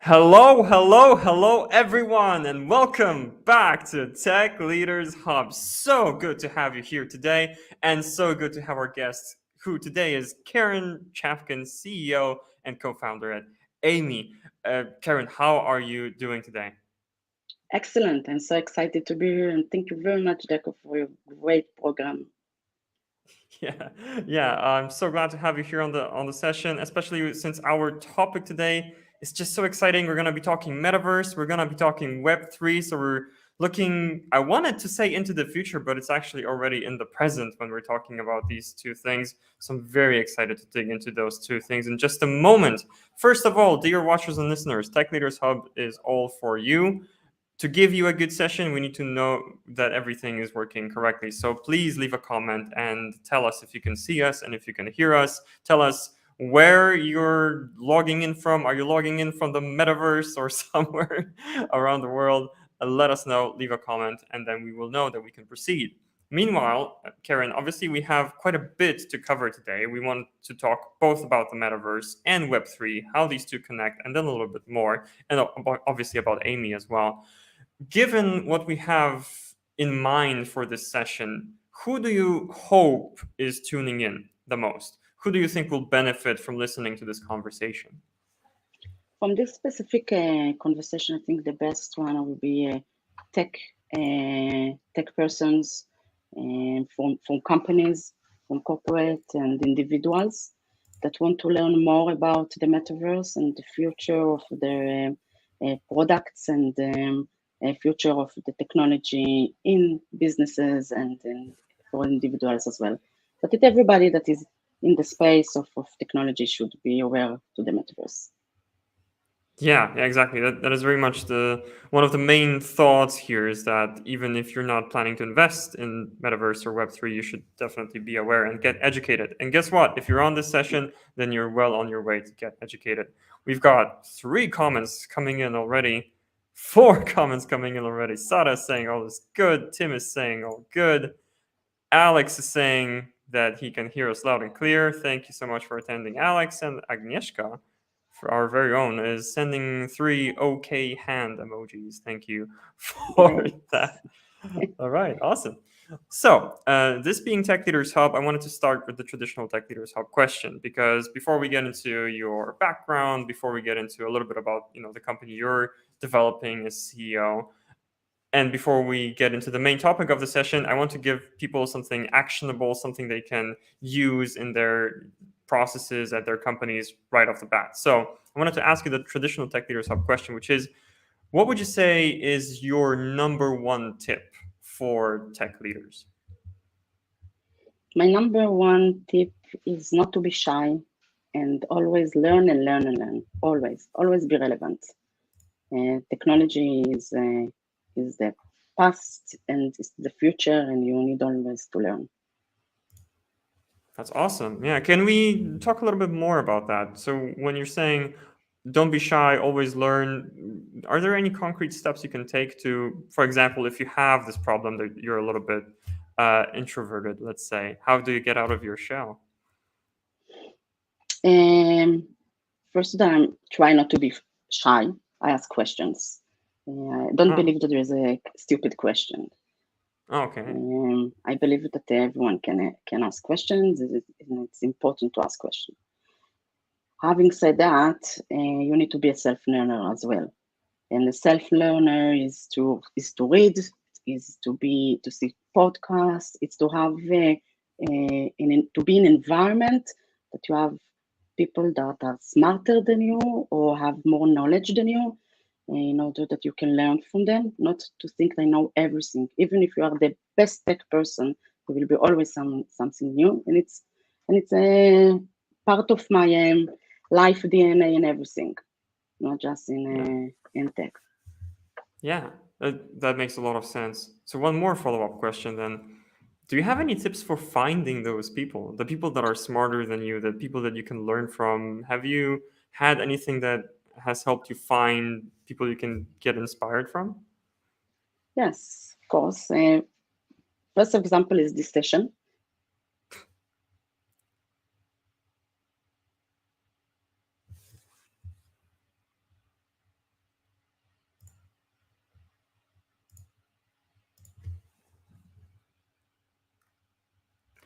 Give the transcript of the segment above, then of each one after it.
Hello, everyone, and welcome back to Tech Leaders Hub. So good to have you here today, and so good to have our guest, who today is Keren Chavkin, CEO and co-founder at AIME. Keren, how are you doing today? Excellent. I'm so excited to be here, and thank you very much, Deco, for your great program. Yeah, I'm so glad to have you here on the session, especially since our topic today is just so exciting. We're going to be talking Metaverse, we're going to be talking Web3, so we're looking, I wanted to say into the future, but it's actually already in the present when we're talking about these two things. So I'm very excited to dig into those two things in just a moment. First of all, dear watchers and listeners, Tech Leaders Hub is all for you. To give you a good session, we need to know that everything is working correctly. So please leave a comment and tell us if you can see us and if you can hear us. Tell us where you're logging in from. Are you logging in from the metaverse or somewhere around the world? Let us know, leave a comment, and then we will know that we can proceed. Meanwhile, Keren, obviously we have quite a bit to cover today. We want to talk both about the metaverse and Web3, how these two connect, and then a little bit more, and obviously about AIME as well. Given what we have in mind for this session, who do you hope is tuning in the most? Who do you think will benefit from listening to this conversation? From this specific conversation, I think the best one will be tech tech persons from companies, from corporate and individuals that want to learn more about the metaverse and the future of their products and future of the technology in businesses and for individuals as well. But that everybody that is in the space of technology should be aware to the metaverse. Yeah, exactly. That is very much the one of the main thoughts here is that even if you're not planning to invest in Metaverse or Web3, you should definitely be aware and get educated. And guess what? If you're on this session, then you're well on your way to get educated. We've got 3 comments coming in already, 4 comments coming in already. Sada is saying all is good. Tim is saying all good. Alex is saying that he can hear us loud and clear. Thank you so much for attending, Alex. And Agnieszka, for our very own, is sending 3 okay hand emojis. Thank you for that. All right, awesome. So, this being Tech Leaders Hub, I wanted to start with the traditional Tech Leaders Hub question, because before we get into your background, before we get into a little bit about the company you're developing as CEO, and before we get into the main topic of the session, I want to give people something actionable, something they can use in their processes at their companies right off the bat. So I wanted to ask you the traditional Tech Leaders Hub question, which is, what would you say is your number one tip for tech leaders? My number one tip is not to be shy and always learn and learn and learn. Always be relevant. Technology is the past and it's the future, and you need always to learn. That's awesome. Yeah. Can we talk a little bit more about that? So when you're saying don't be shy, always learn, are there any concrete steps you can take to, for example, if you have this problem that you're a little bit introverted, let's say, how do you get out of your shell? First time, try not to be shy. I ask questions. Don't believe that there is a stupid question. Okay. I believe that everyone can ask questions, and it's important to ask questions. Having said that, you need to be a self-learner as well. And the self-learner is to read, is to see podcasts, it's to have to be in an environment that you have people that are smarter than you or have more knowledge than you, in order that you can learn from them, not to think they know everything. Even if you are the best tech person, there will be always something new, and it's a part of my life DNA and everything, not just in tech. Yeah, that makes a lot of sense. So one more follow-up question then. Do you have any tips for finding those people, the people that are smarter than you, the people that you can learn from? Have you had anything that has helped you find people you can get inspired from? Yes, of course. First example is this session.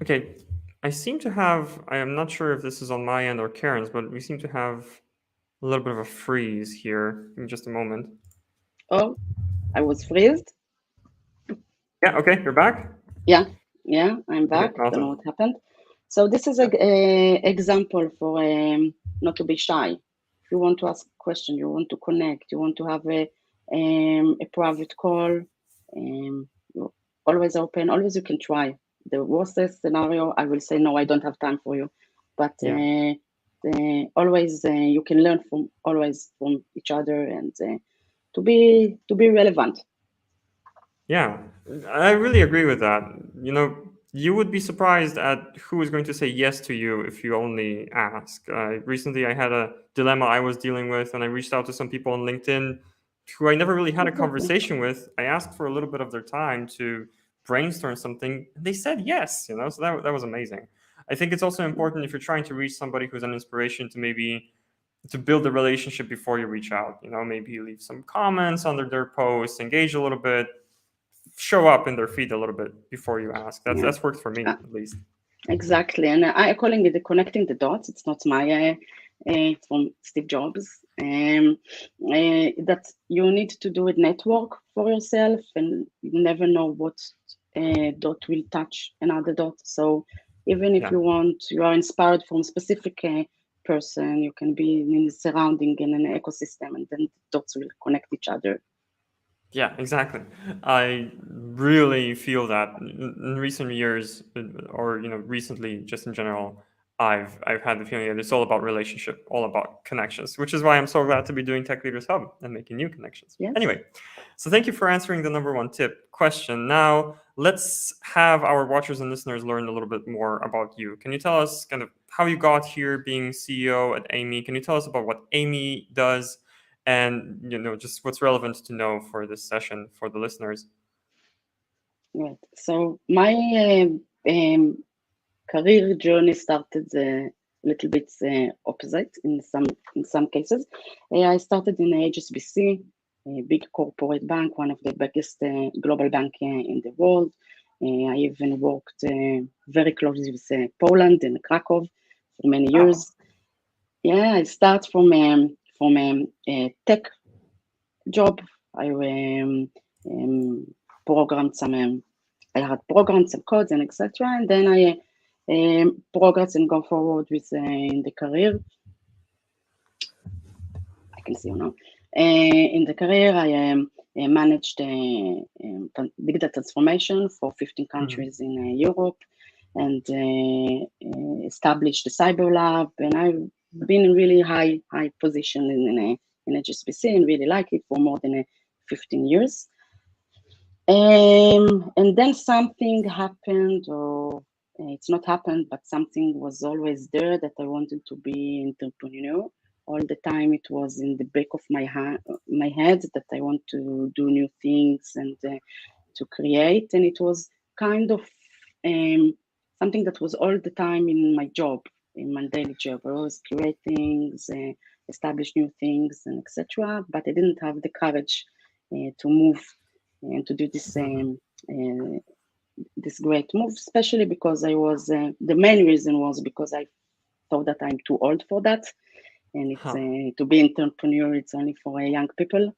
Okay, I seem to have, I am not sure if this is on my end or Karen's, but we seem to have a little bit of a freeze here. Give me just a moment. Oh, I was freezed. Yeah, okay, you're back? Yeah, yeah, I'm Okay, back. Don't know awesome. what happened. So this is a example for not to be shy. If you want to ask a question, you want to connect, you want to have a private call, you're always open, always you can try. The worst case scenario, I will say, no, I don't have time for you. But Yeah. always you can learn from each other and to be relevant. Yeah, I really agree with that. You know, you would be surprised at who is going to say yes to you if you only ask. Recently, I had a dilemma I was dealing with, and I reached out to some people on LinkedIn who I never really had a Exactly. conversation with. I asked for a little bit of their time to brainstorm something, and they said yes, you know, so that was amazing. I think it's also important if you're trying to reach somebody who's an inspiration to maybe to build a relationship before you reach out. You know, maybe you leave some comments under their posts, engage a little bit, show up in their feed a little bit before you ask. Yeah. That's worked for me at least. Exactly, and I calling it the connecting the dots. It's not my, it's from Steve Jobs. That you need to do a network for yourself, and you never know what dot will touch another dot. So even if Yeah. you are inspired from a specific person, you can be in a surrounding in an ecosystem, and then the dots will connect each other. Yeah, exactly. I really feel that in recent years, or you know, recently, just in general, I've had the feeling that it's all about relationship, all about connections, which is why I'm so glad to be doing Tech Leaders Hub and making new connections. Yes. Anyway, so thank you for answering the number one tip question. Now let's have our watchers and listeners learn a little bit more about you. Can you tell us kind of how you got here, being CEO at AIME? Can you tell us about what AIME does? And you know just what's relevant to know for this session for the listeners. Right. So my career journey started a little bit opposite in some cases. I started in HSBC, a big corporate bank, one of the biggest global bank in the world. I even worked very closely with Poland and Krakow for many Oh, years. Yeah, I start from a tech job. I programmed some. I had programmed some codes and etc. And then I progress and go forward with in the career. I can see you now. In the career, I managed digital transformation for 15 mhm. countries in Europe and established the cyber lab. And I've been in really high position in HSBC and really like it for more than 15 years. And then something happened, or it's not happened, but something was always there that I wanted to be entrepreneur. All the time, it was in the back of my head that I want to do new things and to create. And it was kind of um, something that was all the time in my job, in my daily job. I was create things, establish new things, and etc. But I didn't have the courage to move and to do this great move, especially because I was the main reason was because I thought that I'm too old for that, and it's Huh. to be entrepreneur. It's only for young people.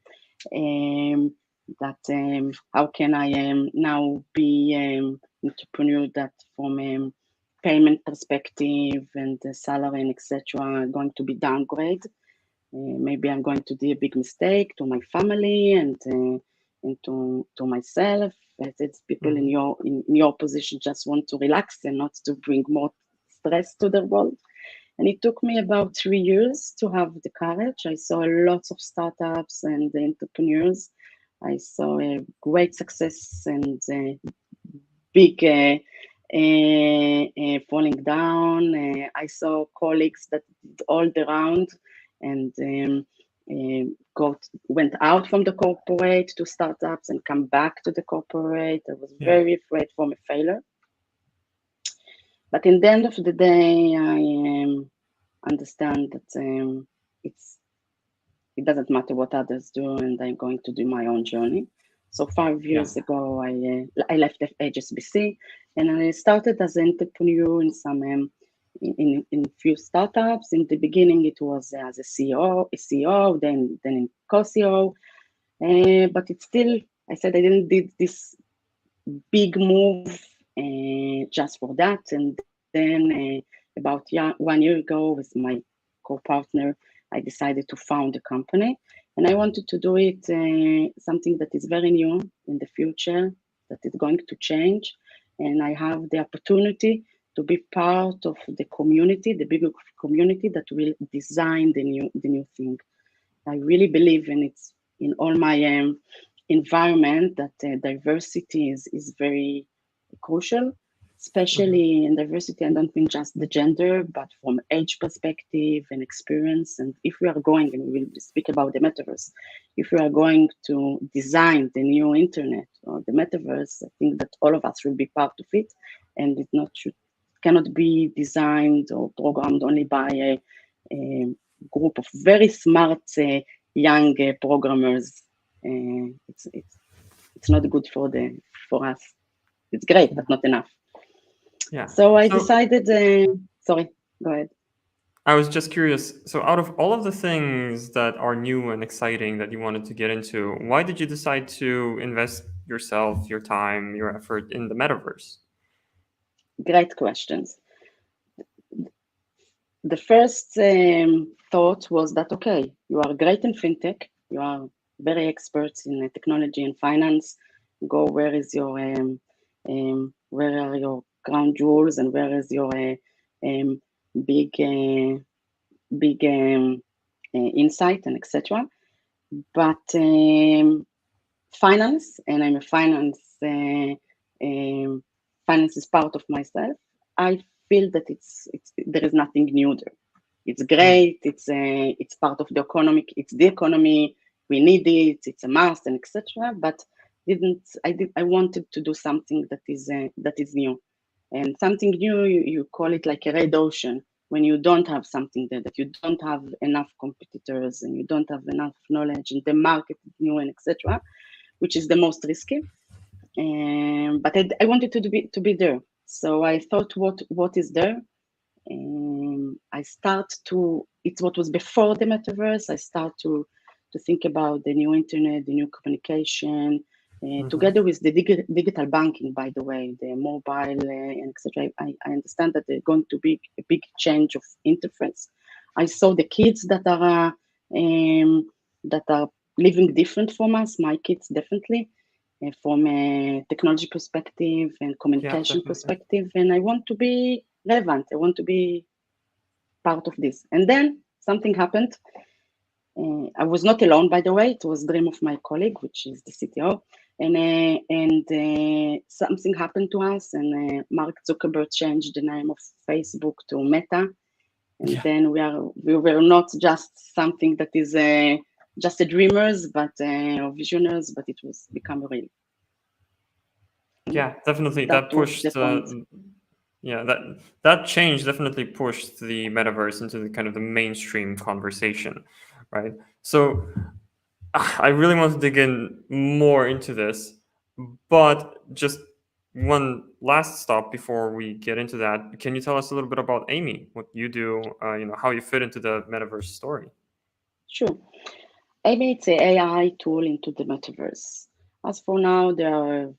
Um, that how can I now be entrepreneur that from payment perspective and the salary and etc. going to be downgrade. Maybe I'm going to do a big mistake to my family and to myself. As it's people Mhm. in your position just want to relax and not to bring more stress to the world. And it took me about 3 years to have the courage. I saw lots of startups and entrepreneurs. I saw a great success and big falling down. I saw colleagues that did all the round and went out from the corporate to startups and come back to the corporate. I was Yeah. very afraid from a failure. But in the end of the day, I understand that it doesn't matter what others do, and I'm going to do my own journey. So 5 years ago, I left HSBC, and I started as an entrepreneur in some in few startups. In the beginning, it was as a CEO, then in co-CEO. But it's still, I said I didn't did this big move just for that. And then about 1 year ago, with my co-partner, I decided to found a company. And I wanted to do it something that is very new in the future, that is going to change. And I have the opportunity to be part of the community, the bigger community that will design the new thing. I really believe in it in all my environment that diversity is very crucial, especially in diversity. I don't think just the gender, but from age perspective and experience. And if we are going, and we'll speak about the metaverse, if we are going to design the new internet or the metaverse, I think that all of us will be part of it, and cannot be designed or programmed only by a group of very smart young programmers. It's not good for us. It's great, but not enough. Yeah. So I decided. Sorry, go ahead. I was just curious. So, out of all of the things that are new and exciting that you wanted to get into, why did you decide to invest yourself, your time, your effort in the metaverse? Great questions. The first thought was that, okay, you are great in fintech, you are very experts in technology and finance. Go, where are your crown jewels, and where is your big insight, and etc. But finance, and I'm a finance. Finance is part of myself. I feel that there is nothing new there. It's great. It's part of the economic. It's the economy. We need it. It's a must, and etc. But I wanted to do something that is new, and something new. You call it like a red ocean. When you don't have something there, that you don't have enough competitors, and you don't have enough knowledge, and the market is new, and etc., which is the most risky. But I wanted to be there. So I thought, what is there? It's what was before the metaverse. I start to think about the new internet, the new communication, together with the digital banking, by the way, the mobile, and etc. I understand that there's going to be a big change of interface. I saw the kids that are living different from us, my kids definitely, from a technology perspective and communication perspective, and I want to be relevant. I want to be part of this. And then something happened. I was not alone, by the way. It was dream of my colleague, which is the CTO, and something happened to us. And Mark Zuckerberg changed the name of Facebook to Meta, and then we were not just something that is just a dreamers, but or visionaries, but it was become real. Yeah, definitely. That pushed. That change definitely pushed the metaverse into the kind of the mainstream conversation, right? So I really want to dig in more into this, but just one last stop before we get into that. Can you tell us a little bit about AIME, what you do, how you fit into the metaverse story? Sure. AIME, it's an AI tool into the metaverse. As for now, there are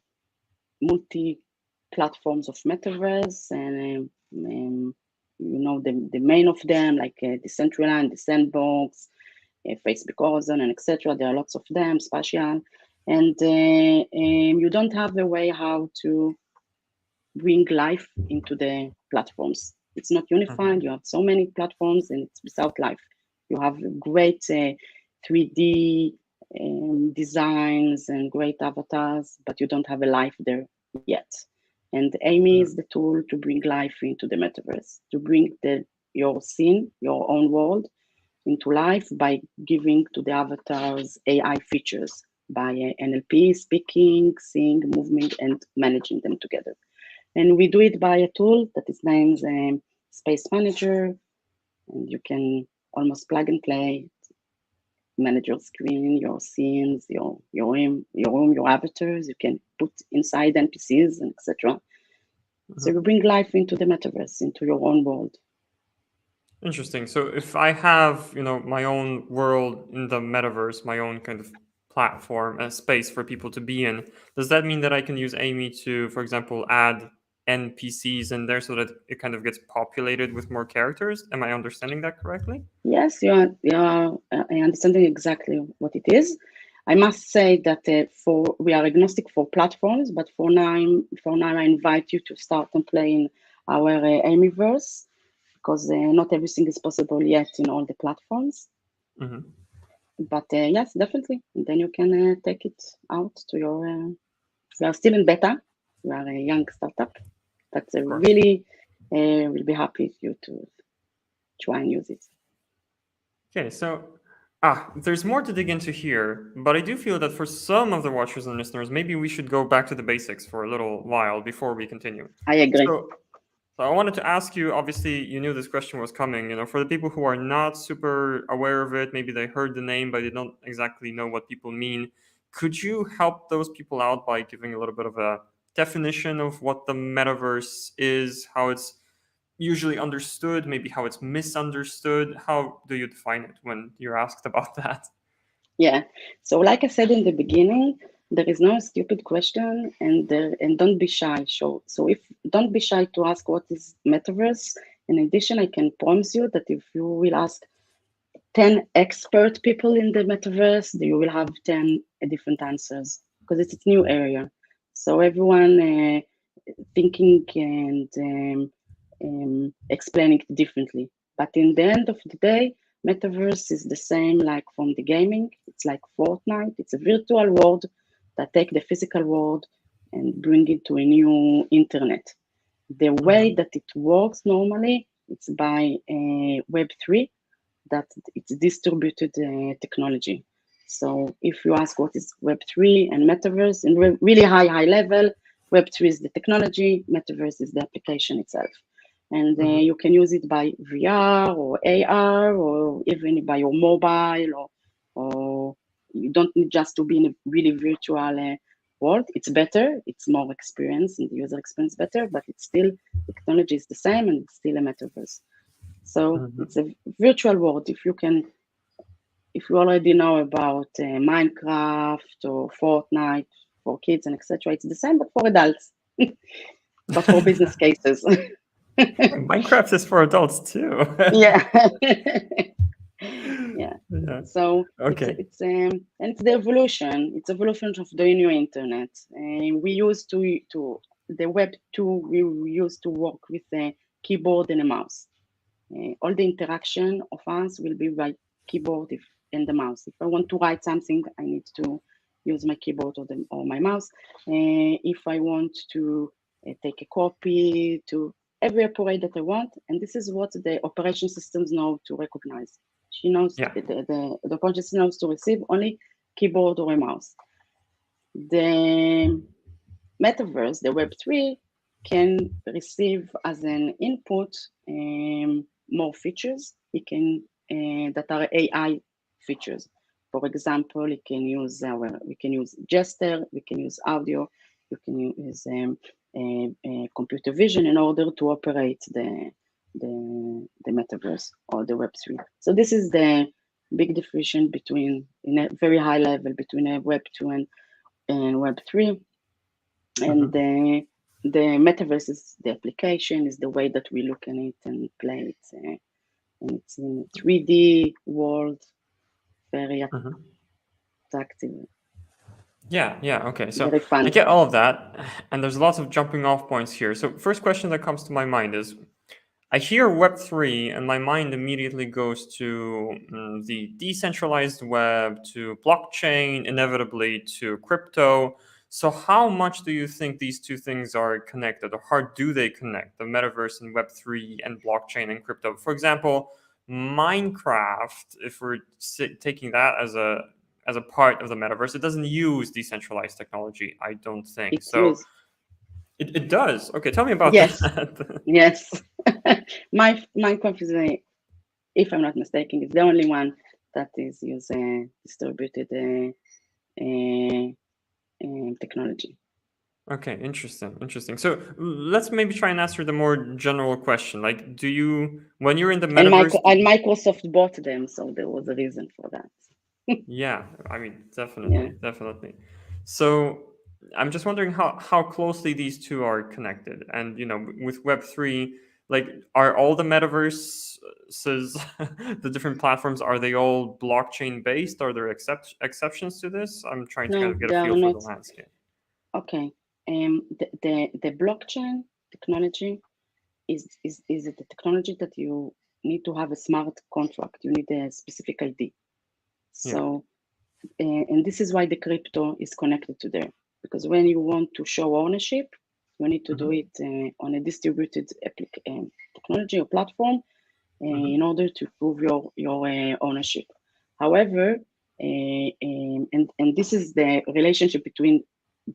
multi-platforms of metaverse, and the main of them, like Decentraland, the Sandbox, Facebook Ozone, and etc. There are lots of them, Spatial, and you don't have a way how to bring life into the platforms. It's not unified. You have so many platforms, and it's without life. You have great 3D designs and great avatars, but you don't have a life there yet. And AIME is the tool to bring life into the metaverse, to bring your scene, your own world, into life by giving to the avatars AI features, by NLP, speaking, seeing, moving, and managing them together. And we do it by a tool that is named Space Manager, and you can almost plug and play. manage your screen, your scenes, your room, your avatars. You can put inside NPCs and etc. So you bring life into the metaverse, into your own world. Interesting. So if I have, my own world in the metaverse, my own kind of platform, a space for people to be in, does that mean that I can use AIME to, for example, add NPCs in there so that it kind of gets populated with more characters? Am I understanding that correctly? Yes, you are understanding exactly what it is. I must say that we are agnostic for platforms, but for now I invite you to start and play in our AIMEVerse, because not everything is possible yet in all the platforms. Mm-hmm. But yes, definitely. And then you can take it out to your. We are still in beta. We are a young startup, but really we'll be happy if you to try and use it. Okay, so there's more to dig into here, but I do feel that for some of the watchers and listeners, maybe we should go back to the basics for a little while before we continue. I agree. So I wanted to ask you, obviously, you knew this question was coming, for the people who are not super aware of it, maybe they heard the name, but they don't exactly know what people mean. Could you help those people out by giving a little bit of a definition of what the metaverse is, how it's usually understood, maybe how it's misunderstood? How do you define it when you're asked about that? Yeah. So like I said in the beginning, there is no stupid question, and don't be shy. So if don't be shy to ask what is metaverse. In addition, I can promise you that if you will ask 10 expert people in the metaverse, you will have 10 different answers, because it's a new area. So everyone thinking and explaining it differently. But in the end of the day, metaverse is the same like from the gaming. It's like Fortnite. It's a virtual world that take the physical world and bring it to a new internet. The way that it works normally, it's by Web3, that it's distributed technology. So if you ask what is Web3 and metaverse, in really high level, Web3 is the technology, metaverse is the application itself. And you can use it by VR or AR, or even by your mobile, or you don't need just to be in a really virtual world. It's better, it's more experience, and the user experience better, but it's still, the technology is the same, and it's still a metaverse. So it's a virtual world. If you already know about Minecraft or Fortnite for kids and etc., it's the same, but for adults, but for business cases. Minecraft is for adults too. Yeah. Yeah. So okay. it's and it's the evolution. It's evolution of the new internet. We used to the Web 2. We used to work with a keyboard and a mouse. All the interaction of us will be by keyboard and the mouse. If I want to write something, I need to use my keyboard or my mouse. If I want to take a copy, to every operate that I want, and this is what the operation systems know to recognize. She knows the operation system knows to receive only keyboard or a mouse. The metaverse, the Web3, can receive as an input more features. It can that are AI features. For example, we can use gesture, we can use audio, we can use computer vision in order to operate the metaverse or the Web3. So this is the big difference between, in a very high level, between a Web2 and Web3. And the metaverse is the application, is the way that we look at it and play it. And it's in a 3D world, very attractive. Yeah, okay. So very fun. I get all of that, and there's lots of jumping off points here. So first question that comes to my mind is, I hear Web3 and my mind immediately goes to the decentralized web, to blockchain, inevitably to crypto. So how much do you think these two things are connected, or how do they connect, the metaverse and Web3 and blockchain and crypto? For example, Minecraft, if we're taking that as a part of the metaverse, it doesn't use decentralized technology, I don't think. It does. Okay, tell me about that. Yes. Minecraft is, if I'm not mistaken, is the only one that is use distributed technology. Okay, interesting. So let's maybe try and answer the more general question. Like, when you're in the metaverse? And Microsoft bought them, so there was a reason for that. Yeah, I mean, definitely. So I'm just wondering how closely these two are connected. And, with Web3, like, are all the metaverses, the different platforms, are they all blockchain based? Are there exceptions to this? I'm trying to kind No, of get they a are feel for not. the landscape. Okay. The blockchain technology is the technology that you need to have a smart contract. You need a specific ID. So, and this is why the crypto is connected to there. Because when you want to show ownership, you need to do it on a distributed technology or platform in order to prove your ownership. However, and this is the relationship between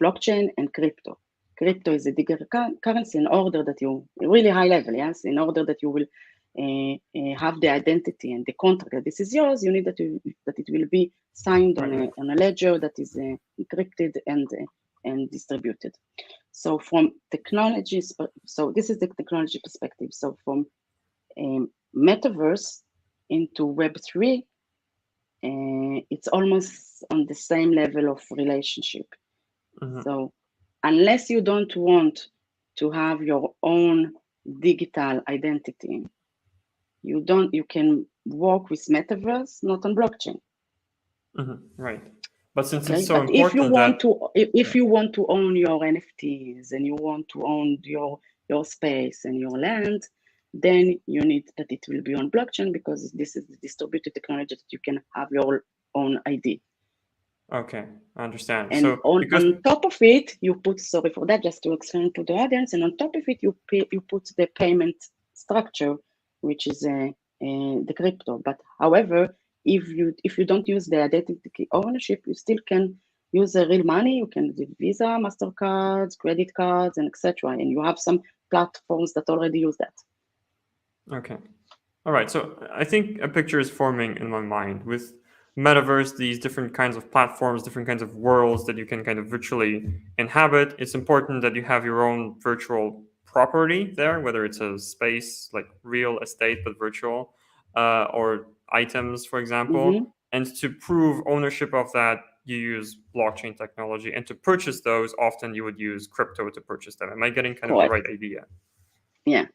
blockchain and crypto. Crypto is a digital currency in order that you, really high level, yes, in order that you will have the identity and the contract that this is yours, you need that it will be signed on a ledger that is encrypted and distributed. So from technologies, so this is the technology perspective. So from Metaverse into Web3, it's almost on the same level of relationship. So unless you don't want to have your own digital identity, you can work with Metaverse, not on blockchain. Right. But since it's so but important, if you want to own your NFTs and you want to own your space and your land, then you need that it will be on blockchain, because this is the distributed technology that you can have your own ID. Okay, I understand. And so on top of it, you put, sorry for that, just to explain to the audience, and on top of it, you put the payment structure, which is the crypto. But however, if you don't use the identity ownership, you still can use the real money. You can use Visa, MasterCards, credit cards, and etc. And you have some platforms that already use that. Okay. All right. So I think a picture is forming in my mind with Metaverse, these different kinds of platforms, different kinds of worlds that you can kind of virtually inhabit. It's important that you have your own virtual property there, whether it's a space like real estate but virtual, or items, for example. And to prove ownership of that, you use blockchain technology. And to purchase those, often you would use crypto to purchase them. Am I getting kind of the right idea? Yeah.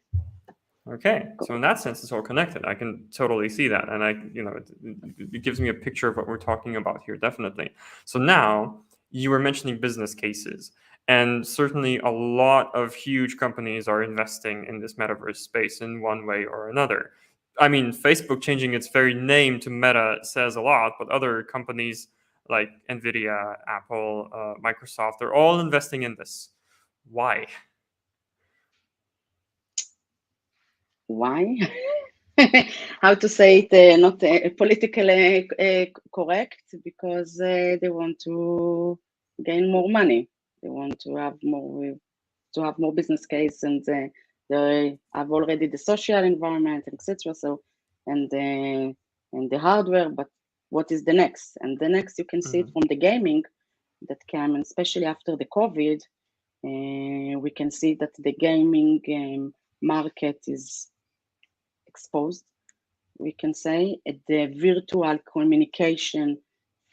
Okay, so in that sense, it's all connected. I can totally see that, and it gives me a picture of what we're talking about here, definitely. So now you were mentioning business cases, and certainly a lot of huge companies are investing in this metaverse space in one way or another. I mean, Facebook changing its very name to Meta says a lot, but other companies like Nvidia, Apple, Microsoft, they're all investing in this. Why? Why? How to say it, not politically correct, because they want to gain more money. They want to have more business case, and they have already the social environment, etc. So and the hardware, but what is the next? And the next, you can see it from the gaming that came, and especially after the COVID, we can see that the gaming market is exposed, we can say. The virtual communication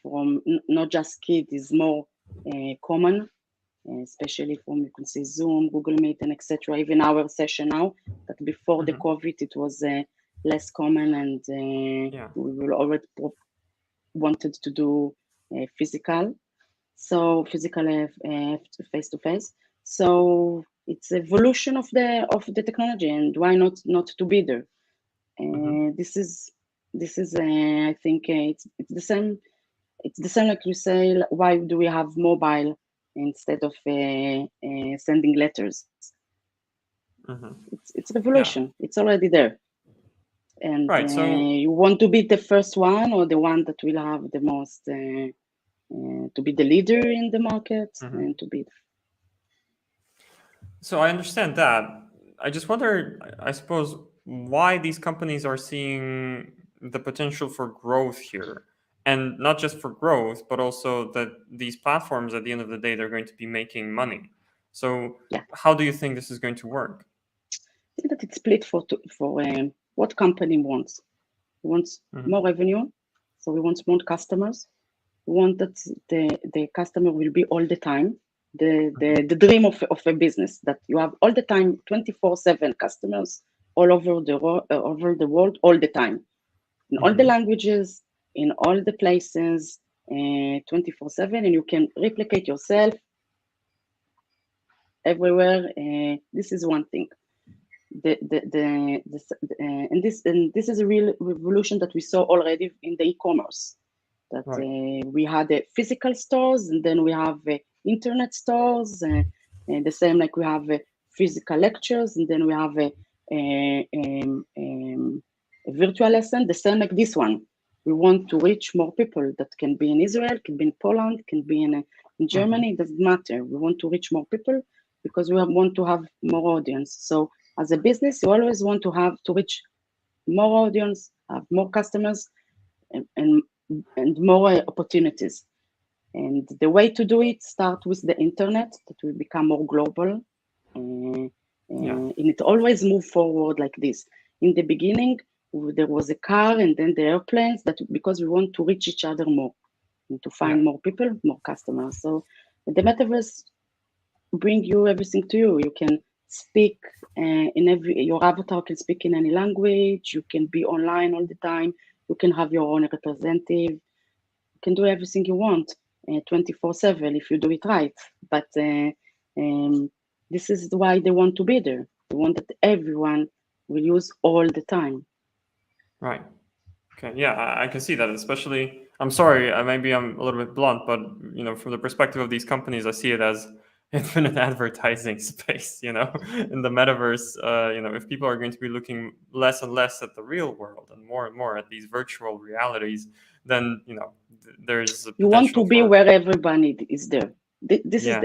from not just kids is more common, especially from, you can see, Zoom, Google Meet, and etc. Even our session now, that before the COVID, it was less common, and we will already wanted to do physical, so physical face to face. So it's evolution of the technology, and why not to be there? This is I think it's the same. It's the same, like you say. Why do we have mobile instead of sending letters? It's revolution. It's already there, and right. So you want to be the first one, or the one that will have the most, to be the leader in the market, and to be. So I understand that. I just wonder, I suppose, why these companies are seeing the potential for growth here, and not just for growth, but also that these platforms, at the end of the day, they're going to be making money. So how do you think this is going to work? I think that it's split for what company wants. We want more revenue, so we want more customers. We want that the customer will be all the time. The dream of a business, that you have all the time 24/7 customers all over the world all the time, in all the languages, in all the places, 24/7, and you can replicate yourself everywhere. This is one thing. And this is a real revolution that we saw already in the e-commerce. That we had physical stores, and then we have internet stores, and the same like we have physical lectures, and then we have a virtual lesson, the same like this one. We want to reach more people. That can be in Israel, can be in Poland, can be in Germany, it doesn't matter. We want to reach more people because we want to have more audience. So as a business, you always want to reach more audience, have more customers, and more opportunities. And the way to do it start with the internet, that will become more global. And it always move forward like this. In the beginning, there was a car, and then the airplanes, that because we want to reach each other more and to find more people, more customers. So the metaverse bring you everything to you. You can speak your avatar can speak in any language. You can be online all the time. You can have your own representative. You can do everything you want 24/7 if you do it right. But this is why they want to be there. They want that everyone will use all the time. Right. Okay. Yeah, I can see that. Especially, I'm sorry, maybe I'm a little bit blunt, but from the perspective of these companies, I see it as infinite advertising space. In the metaverse, if people are going to be looking less and less at the real world and more at these virtual realities, then there's you want to be where everybody is there. This is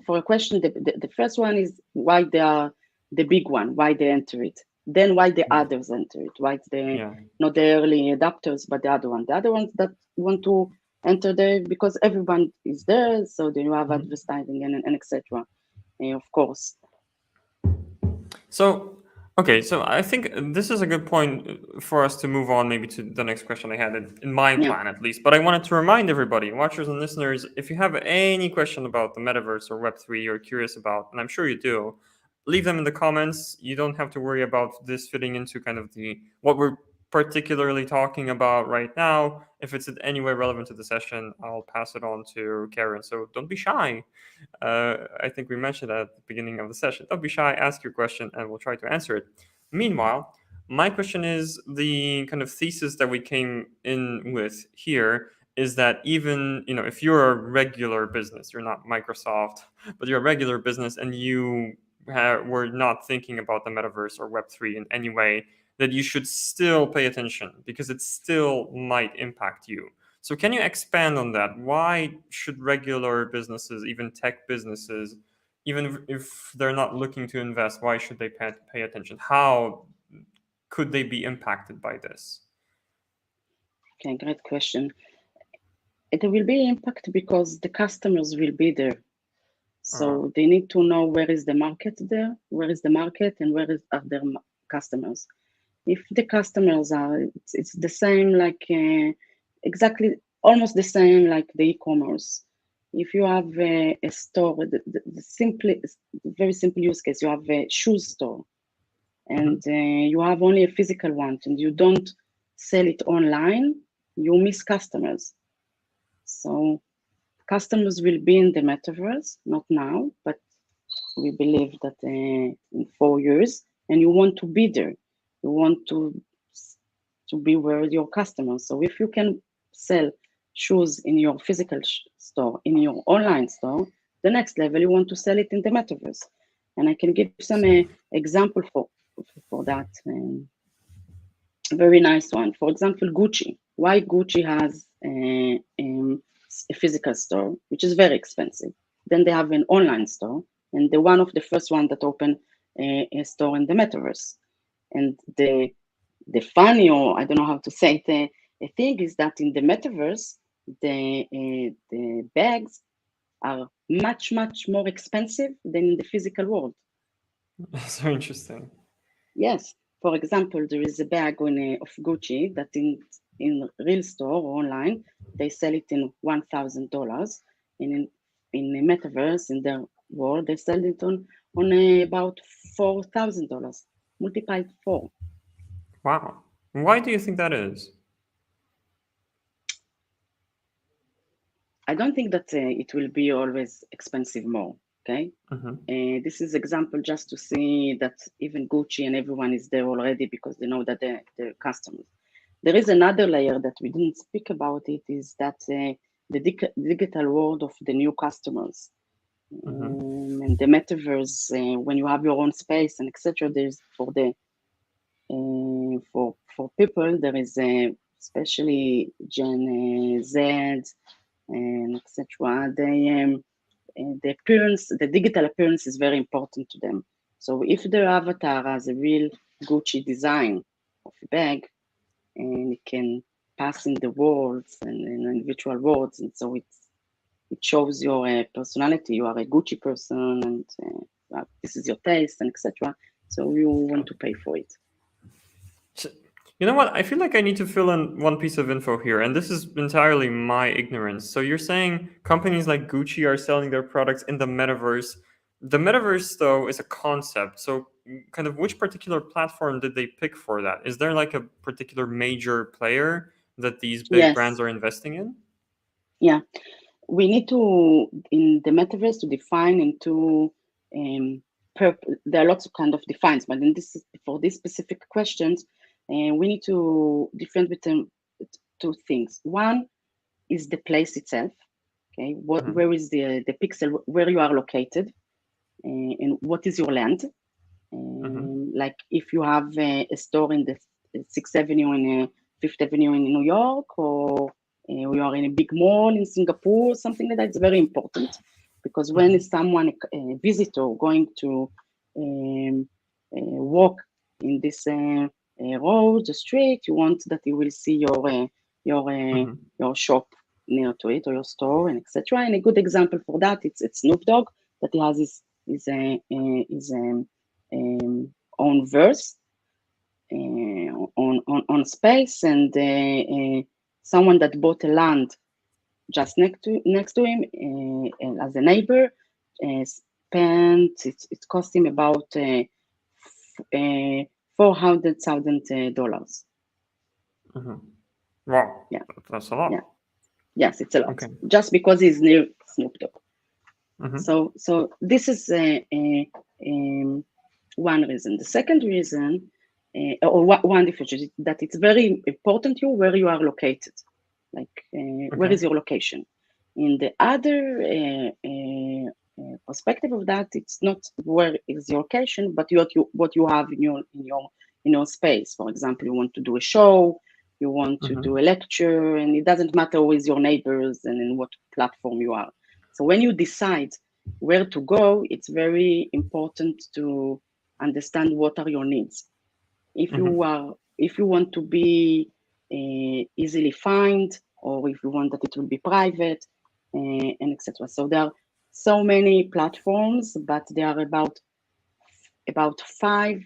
for a question. The first one is why they are the big one, why they enter it. Then why the others enter it? Why it's not the early adapters, but the other one. The other ones that want to enter there because everyone is there, so then you have advertising and etc. Of course. So I think this is a good point for us to move on maybe to the next question I had in my plan at least. But I wanted to remind everybody, watchers and listeners, if you have any question about the metaverse or Web3 you're curious about, and I'm sure you do, leave them in the comments. You don't have to worry about this fitting into kind of what we're particularly talking about right now. If it's in any way relevant to the session, I'll pass it on to Keren. So don't be shy. I think we mentioned that at the beginning of the session. Don't be shy, ask your question, and we'll try to answer it. Meanwhile, my question is the kind of thesis that we came in with here is that even, if you're a regular business, you're not Microsoft, but you're a regular business and you were not thinking about the metaverse or Web3 in any way, that you should still pay attention because it still might impact you. So can you expand on that? Why should regular businesses, even tech businesses, even if they're not looking to invest, why should they pay attention? How could they be impacted by this? Okay, great question. It will be impact because the customers will be there. So they need to know where is the market there, where is the market, and are their customers. If the customers are, it's the same like exactly almost the same like the e-commerce. If you have a store, very simple use case, you have a shoe store, and you have only a physical one, and you don't sell it online, you miss customers. So customers will be in the metaverse, not now, but we believe that in 4 years, and you want to be there. You want to be where your customers. So if you can sell shoes in your physical store, in your online store, the next level, you want to sell it in the metaverse. And I can give some example for that. Very nice one. For example, Gucci. Why Gucci has a physical store, which is very expensive. Then they have an online store, and one of the first one that opened a store in the metaverse. And the the funny, or I don't know how to say it, a thing is that in the metaverse, the bags are much, much more expensive than in the physical world. So interesting. Yes. For example, there is a bag of Gucci that in real store or online, they sell it in $1,000. And in the metaverse, in their world, they sell it on about $4,000, multiplied 4. Wow. Why do you think that is? I don't think that it will be always expensive more, okay? This is example just to see that even Gucci and everyone is there already because they know that they're customers. There is another layer that we didn't speak about. It is that the digital world of the new customers and the metaverse. When you have your own space and etc. There's for people there is especially Gen Z and etc. The appearance, the digital appearance is very important to them. So if their avatar has a real Gucci design of a bag, and it can pass in the worlds and in virtual worlds, and so it shows your personality. You are a Gucci person, and this is your taste, and etc. So you want to pay for it. You know what? I feel like I need to fill in one piece of info here, and this is entirely my ignorance. So you're saying companies like Gucci are selling their products in the metaverse. The metaverse, though, is a concept. So kind of which particular platform did they pick for that? Is there like a particular major player that these big brands are investing in? Yeah. We need to, in the metaverse, to define into there are lots of kind of defines, but in this, for these specific questions, we need to differentiate between two things. One is the place itself. Okay, where is the pixel where you are located, and what is your land? Like if you have a store in the 6th Avenue and 5th Avenue in New York, or we are in a big mall in Singapore, something like that. It's very important because when someone, a visitor, going to walk in this road, the street, you want that he will see your shop near to it, or your store, and etc. And a good example for that, it's Snoop Dogg, that he has his own verse on space, and someone that bought a land just next to him as a neighbor spent, it cost him about $400,000. Wow, yeah, that's a lot. Yeah. Yes, it's a lot. Okay. Just because he's near Snoop Dogg. So this is one reason. The second reason, or one difference, that it's very important to you where you are located. Like, where is your location? In the other perspective of that, it's not where is your location, but what you have in your space. For example, you want to do a show, you want to do a lecture, and it doesn't matter who is your neighbors and in what platform you are. So when you decide where to go, it's very important to understand what are your needs. If you want to be easily find, or if you want that it will be private, and etc. So there are so many platforms, but there are about 5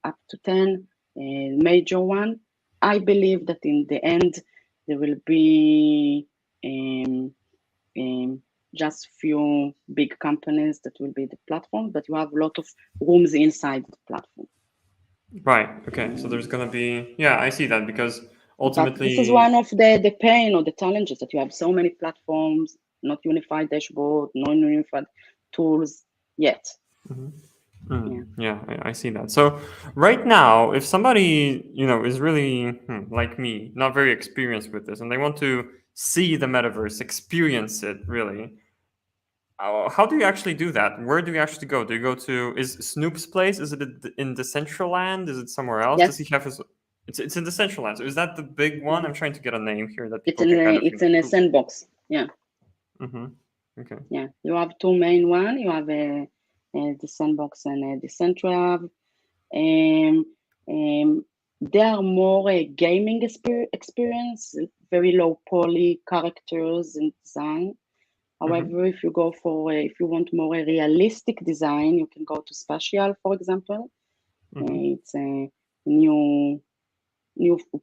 up to 10 major one. I believe that in the end there will be just few big companies that will be the platform, but you have a lot of rooms inside the platform. Right. Okay. So there's going to be, yeah, I see that, because ultimately, but this is one of the pain or the challenges, that you have so many platforms, not unified dashboard, non-unified tools yet. Yeah, I see that. So right now, if somebody, is really like me, not very experienced with this, and they want to see the metaverse, experience it really, how do you actually do that? Where do you actually go? Do you go to, is Snoop's place? Is it in Decentraland? Is it somewhere else? Yes. Does he have his? It's in Decentraland. So is that the big one? I'm trying to get a name here that people it's in a sandbox. Yeah. Okay. Yeah, you have two main one. You have the sandbox and the Decentraland. they are more a gaming experience, very low poly characters and design. However, if you go for if you want more a realistic design, you can go to Spatial, for example. It's a new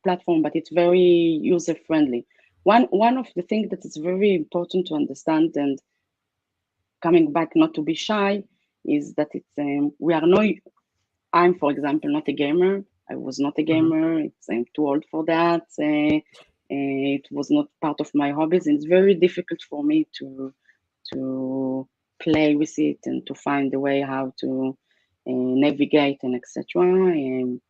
platform, but it's very user friendly. One of the things that is very important to understand, and coming back, not to be shy, is that it's we are no. I'm, for example, not a gamer. I was not a gamer. I'm too old for that. It was not part of my hobbies. And it's very difficult for me to play with it and to find a way how to navigate and etc. And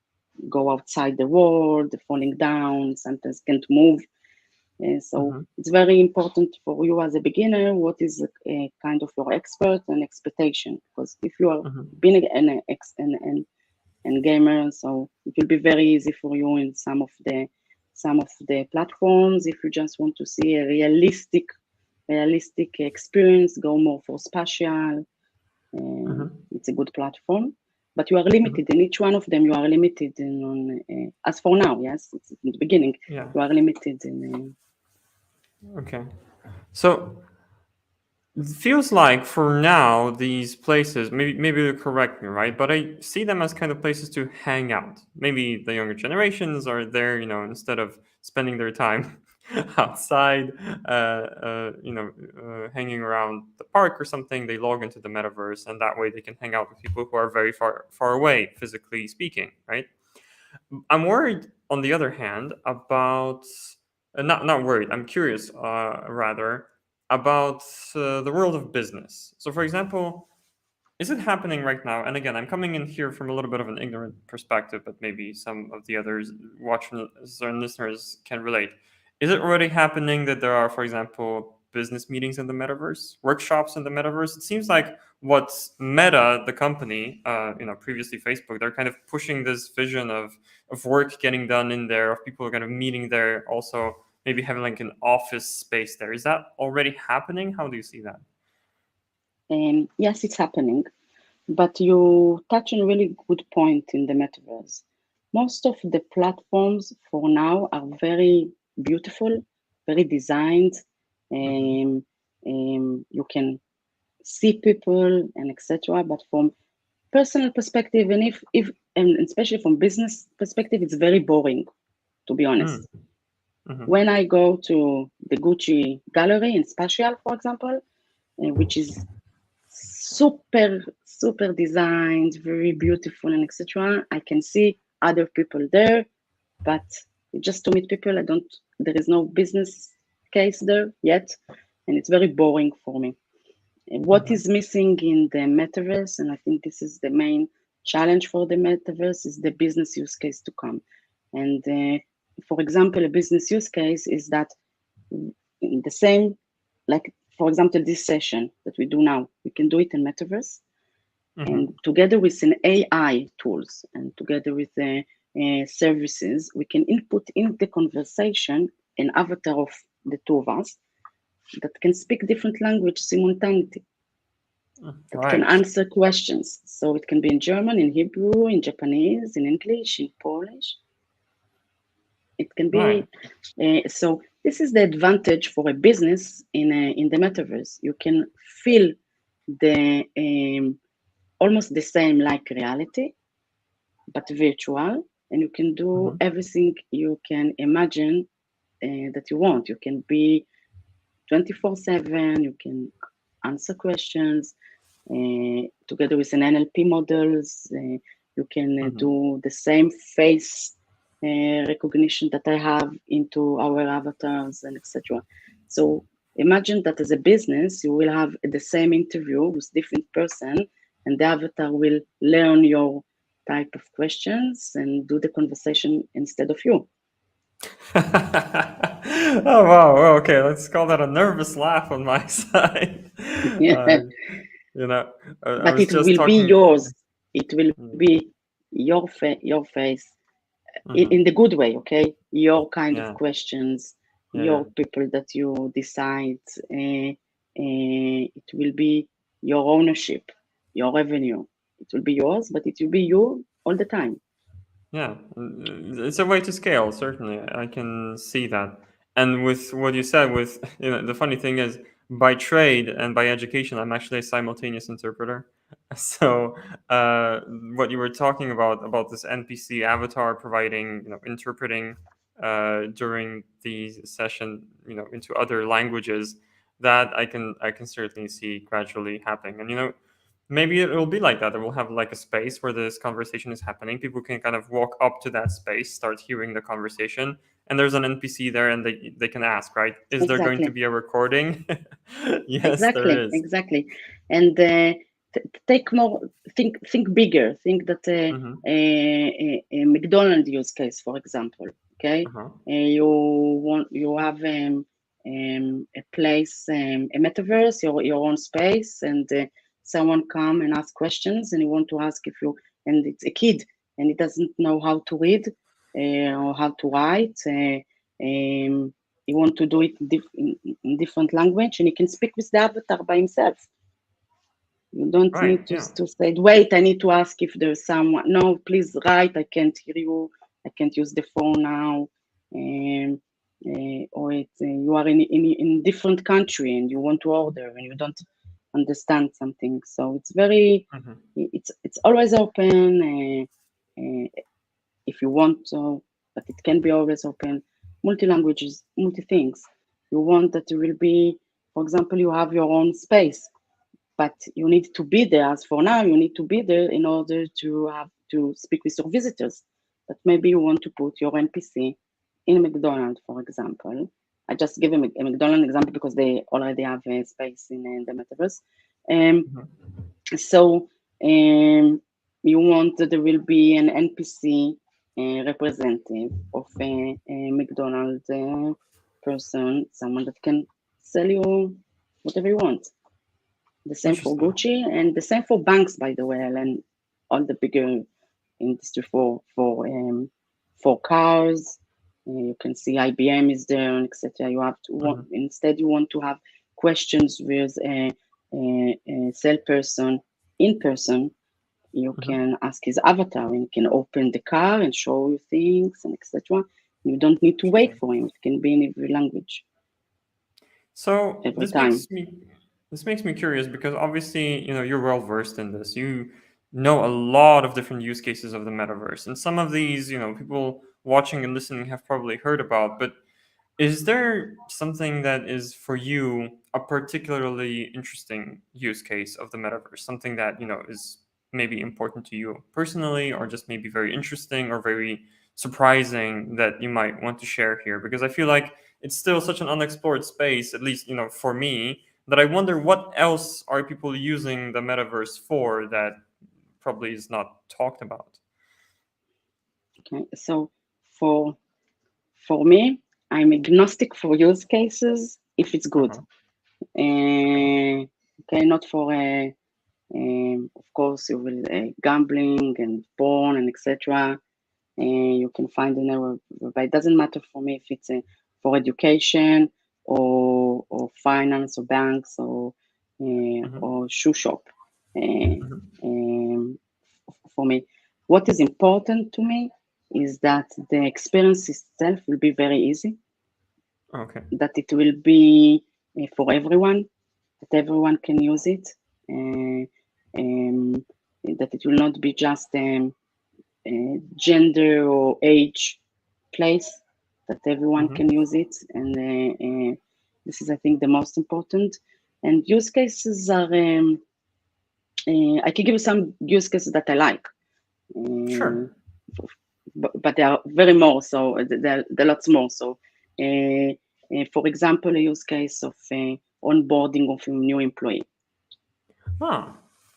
go outside the world, falling down, sometimes can't move. So it's very important for you as a beginner, what is a kind of your expert and expectation. Because if you are being an gamer, so it will be very easy for you in some of the platforms. If you just want to see a realistic experience, go more for Spatial. It's a good platform, but you are limited in each one of them. You are limited in as for now. Yes, it's in the beginning. Yeah. You are limited in. Okay, so it feels like for now these places, maybe you correct me, right? But I see them as kind of places to hang out. Maybe the younger generations are there, instead of spending their time outside, hanging around the park or something, they log into the metaverse, and that way they can hang out with people who are very far away, physically speaking, right? I'm worried, on the other hand, about not worried. I'm curious, rather, about the world of business. So, for example, is it happening right now? And again, I'm coming in here from a little bit of an ignorant perspective, but maybe some of the others watchers and listeners can relate. Is it already happening that there are, for example, business meetings in the metaverse, workshops in the metaverse? It seems like what Meta, the company, previously Facebook, they're kind of pushing this vision of work getting done in there, of people kind of meeting there, also maybe having like an office space there. Is that already happening? How do you see that? Yes, it's happening, but you touch on a really good point in the metaverse. Most of the platforms for now are very beautiful, very designed. You can see people and etc. But from personal perspective, and especially from business perspective, it's very boring, to be honest. When I go to the Gucci gallery in Spatial, for example, which is super designed, very beautiful and etc. I can see other people there, but just to meet people, there is no business case there yet, and it's very boring for me. What is missing in the metaverse, and I think this is the main challenge for the metaverse, is the business use case to come. And for example, a business use case is that in the same, like for example, this session that we do now, we can do it in metaverse, and together with an AI tools and together with the services, we can input in the conversation an avatar of the two of us that can speak different language simultaneously, that can answer questions. So it can be in German, in Hebrew, in Japanese, in English, in Polish. It can be, so this is the advantage for a business in the metaverse. You can feel the almost the same like reality, but virtual, and you can do everything you can imagine that you want. You can be 24/7, you can answer questions together with an NLP models. You can do the same face recognition that I have into our avatars and etc. So imagine that as a business, you will have the same interview with different person, and the avatar will learn your type of questions and do the conversation instead of you. Oh wow! Okay, let's call that a nervous laugh on my side. But it will be yours. It will be your face in the good way. Okay, your kind of questions, your people that you decide. It will be your ownership, your revenue. It will be yours, but it will be you all the time. Yeah, it's a way to scale. Certainly, I can see that. And with what you said, with the funny thing is, by trade and by education, I'm actually a simultaneous interpreter. So, what you were talking about this NPC avatar providing, interpreting during the session, into other languages, that I can certainly see gradually happening. And maybe it will be like that. It will have like a space where this conversation is happening. People can kind of walk up to that space, start hearing the conversation, and there's an NPC there, and they can ask, right? Is there going to Exactly. be a recording? Yes, there Exactly, is. exactly. And take more, think bigger. Think that Mm-hmm. a McDonald use case, for example. Okay, Uh-huh. you have a place, a metaverse, your own space, and someone come and ask questions, and you want to ask if you, and it's a kid, and he doesn't know how to read or how to write. You want to do it in different language, and you can speak with the avatar by himself. You don't Right. need to, Yeah. to say, wait, I need to ask if there's someone. No, please write. I can't hear you. I can't use the phone now. Um, or you are in different country and you want to order and you don't understand something. So it's very, Mm-hmm. it's always open. If you want to, but it can be always open. Multi languages, multi things. You want that it will be, for example, you have your own space, but you need to be there. As for now, you need to be there in order to have to speak with your visitors. But maybe you want to put your NPC in McDonald, for example. I just give a McDonald example because they already have a space in the metaverse. Um, Mm-hmm. so you want that there will be an NPC representative of a McDonald's person, someone that can sell you whatever you want. The same for Interesting. Gucci and the same for banks, by the way, and all the bigger industry for cars. You can see IBM is there, etc. You have to Mm-hmm. instead you want to have questions with a salesperson in person. You Mm-hmm. can ask his avatar and he can open the car and show you things and etc. You don't need to wait Interesting. for him. It can be in every language So every time. this makes me curious because obviously, you're well versed in this. You know a lot of different use cases of the metaverse. And some of these, people watching and listening have probably heard about, but is there something that is for you a particularly interesting use case of the metaverse? Something that, is maybe important to you personally, or just maybe very interesting or very surprising that you might want to share here? Because I feel like it's still such an unexplored space, at least, for me, that I wonder what else are people using the metaverse for that probably is not talked about. Okay, so for For me, I'm agnostic for use cases if it's good. Uh-huh. Okay, not for of course, you will gambling and porn and etc. You can find in our, but it doesn't matter for me if it's for education or finance or banks Mm-hmm. or shoe shop. Uh, Mm-hmm. um, for me, what is important to me is that the experience itself will be very easy, Okay. that it will be for everyone, that everyone can use it, uh, um, that it will not be just gender or age place, that everyone Mm-hmm. can use it. And this is, I think, the most important. And use cases are, I can give you some use cases that I like. Uh, Sure. but there are very more, so there are lots more. So, for example, a use case of onboarding of a new employee. Ah.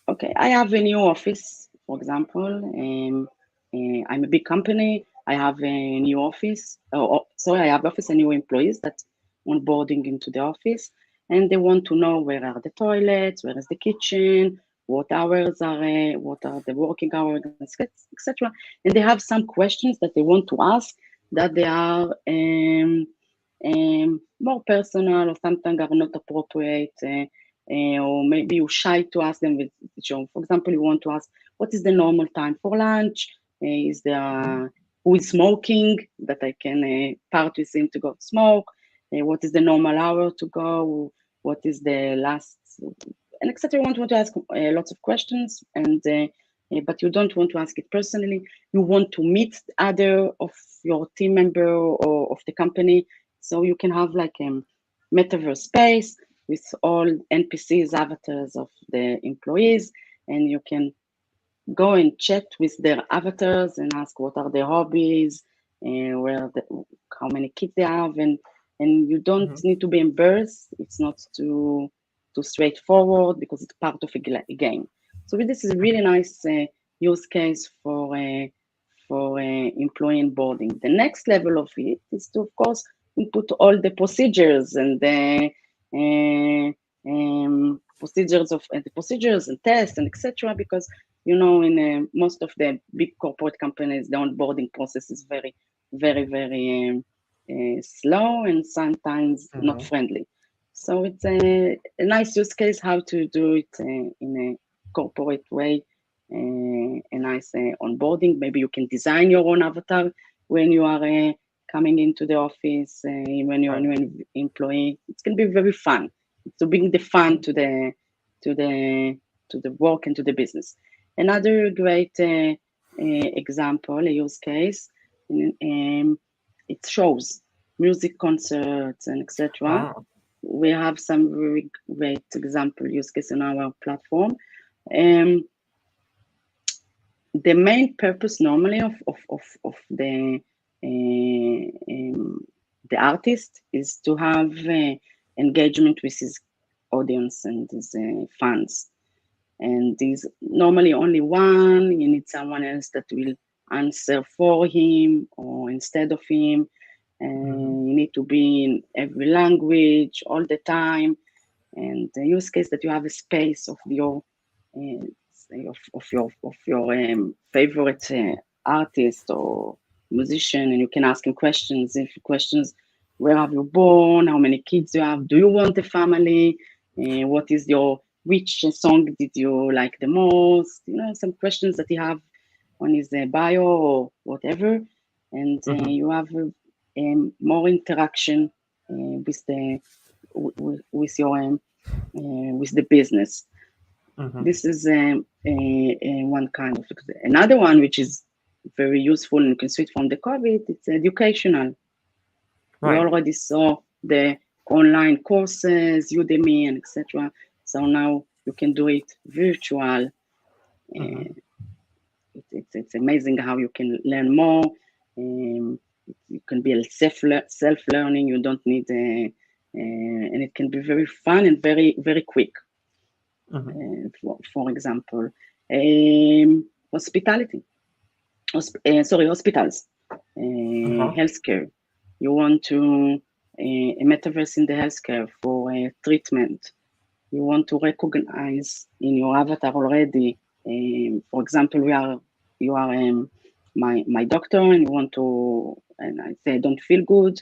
Okay, I have a new office, for example. I'm a big company. I have a new office. Sorry, I have office and new employees that onboarding into the office, and they want to know where are the toilets, where is the kitchen, what are the working hours, etc. And they have some questions that they want to ask that they are more personal or sometimes are not appropriate. Or maybe you're shy to ask them with, for example, you want to ask what is the normal time for lunch, Is there who is smoking that I can part with him to go smoke? What is the normal hour to go? What is the last, and etc. You want to ask lots of questions, and but you don't want to ask it personally. You want to meet other of your team member or of the company, so you can have like a metaverse space with all NPCs, avatars of the employees, and you can go and chat with their avatars and ask what are their hobbies, how many kids they have, and you don't need to be embarrassed. It's not too straightforward because it's part of a game. So this is a really nice use case for employee onboarding. The next level of it is to, of course, input all the procedures and the procedures and tests and etc. Because in most of the big corporate companies, the onboarding process is very, very, very slow and sometimes not friendly. So it's a nice use case how to do it in a corporate way, a nice onboarding. Maybe you can design your own avatar when you are coming into the office, when you're a new employee. It's going to be very fun to bring the fun to the work and to the business. Another great example, a use case, it shows music concerts and etc. Wow. We have some very great example use case on our platform. The main purpose normally of the artist is to have engagement with his audience and his fans. And there's normally only one. You need someone else that will answer for him or instead of him. You need to be in every language all the time. And the use case that you have a space of your favorite artist or musician, and you can ask him questions. Where have you born? How many kids you have? Do you want a family? What is which song did you like the most? Some questions that you have on his bio or whatever, and you have more interaction with the business. This is one kind of. Another one which is very useful and you can see it from the COVID. It's educational. We already saw the online courses, Udemy, and etc. So now you can do it virtual. It's amazing how you can learn more. You can be self-learning. You don't need, and it can be very fun and very, very quick. For example, hospitality. Hospitals, healthcare. You want to a metaverse in the healthcare for treatment. You want to recognize in your avatar already. For example, you are my doctor, and you want to, and I say I don't feel good,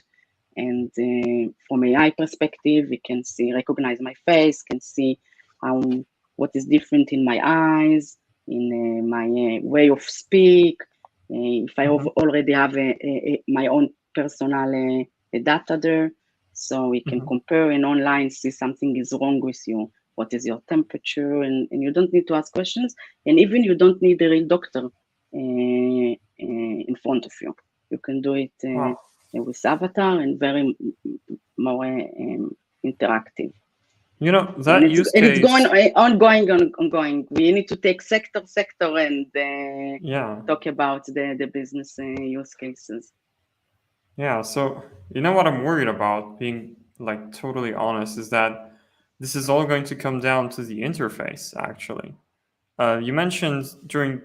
and from AI perspective, we can recognize my face, can see what is different in my eyes, in my way of speak. If I already have my own personal data there, so we can compare and online see something is wrong with you. What is your temperature? And you don't need to ask questions, and even you don't need a real doctor in front of you. You can do it with avatar and very more interactive. That use case. It's going ongoing. We need to take sector and talk about the business use cases. Yeah. So what I'm worried about, being like totally honest, is that this is all going to come down to the interface. Actually, you mentioned during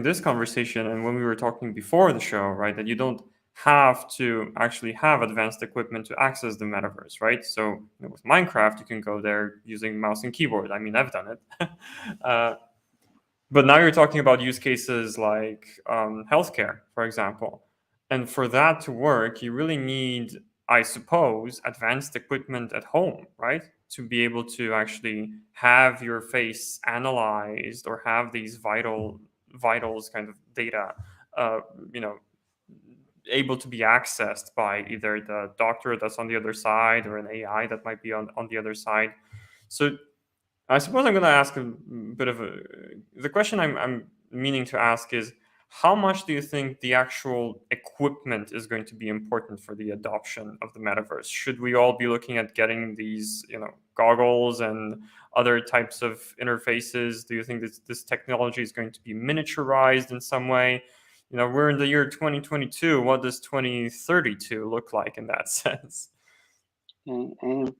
this conversation and when we were talking before the show, right, that you don't have to actually have advanced equipment to access the metaverse, right? So with Minecraft, you can go there using mouse and keyboard. I mean, I've done it. But now you're talking about use cases like healthcare, for example. And for that to work, you really need, I suppose, advanced equipment at home, right? To be able to actually have your face analyzed or have these vital vitals kind of data, you know, able to be accessed by either the doctor that's on the other side or an AI that might be on the other side. So I suppose I'm going to ask a bit of the question I'm meaning to ask is, how much do you think the actual equipment is going to be important for the adoption of the metaverse? Should we all be looking at getting these, you know, goggles and other types of interfaces? Do you think this technology is going to be miniaturized in some way? You know, we're in the year 2022. What does 2032 look like in that sense? Okay.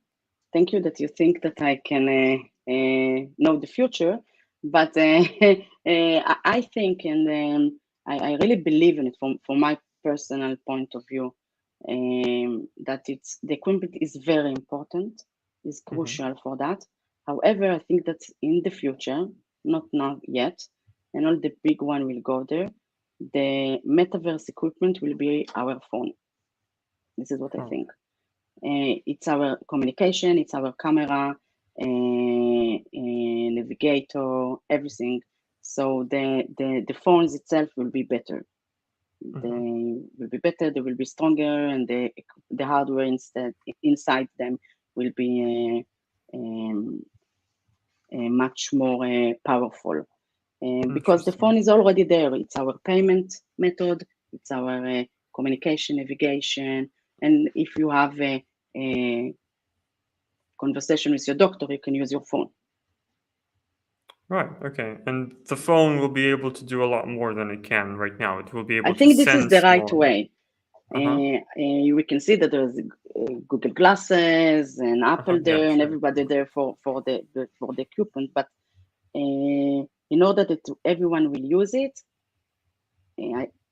Thank you that you think that I can know the future, but I think, and I really believe in it from my personal point of view, that the equipment is very important, is crucial for that. However, I think that in the future, not now yet, and all the big one will go there, the metaverse equipment will be our phone. This is what I think. It's our communication, it's our camera, navigator, everything. So the phones itself will be better. They will be better, they will be stronger, and the hardware inside them will be much more powerful. Because the phone is already there. It's our payment method, it's our communication, navigation, and if you have a conversation with your doctor, you can use your phone. Right. Okay. And the phone will be able to do a lot more than it can right now. It will be able I think to this is the right more. way. We can see that there's Google Glasses and Apple there, Yeah, and sure. everybody there for the equipment. But in order that everyone will use it,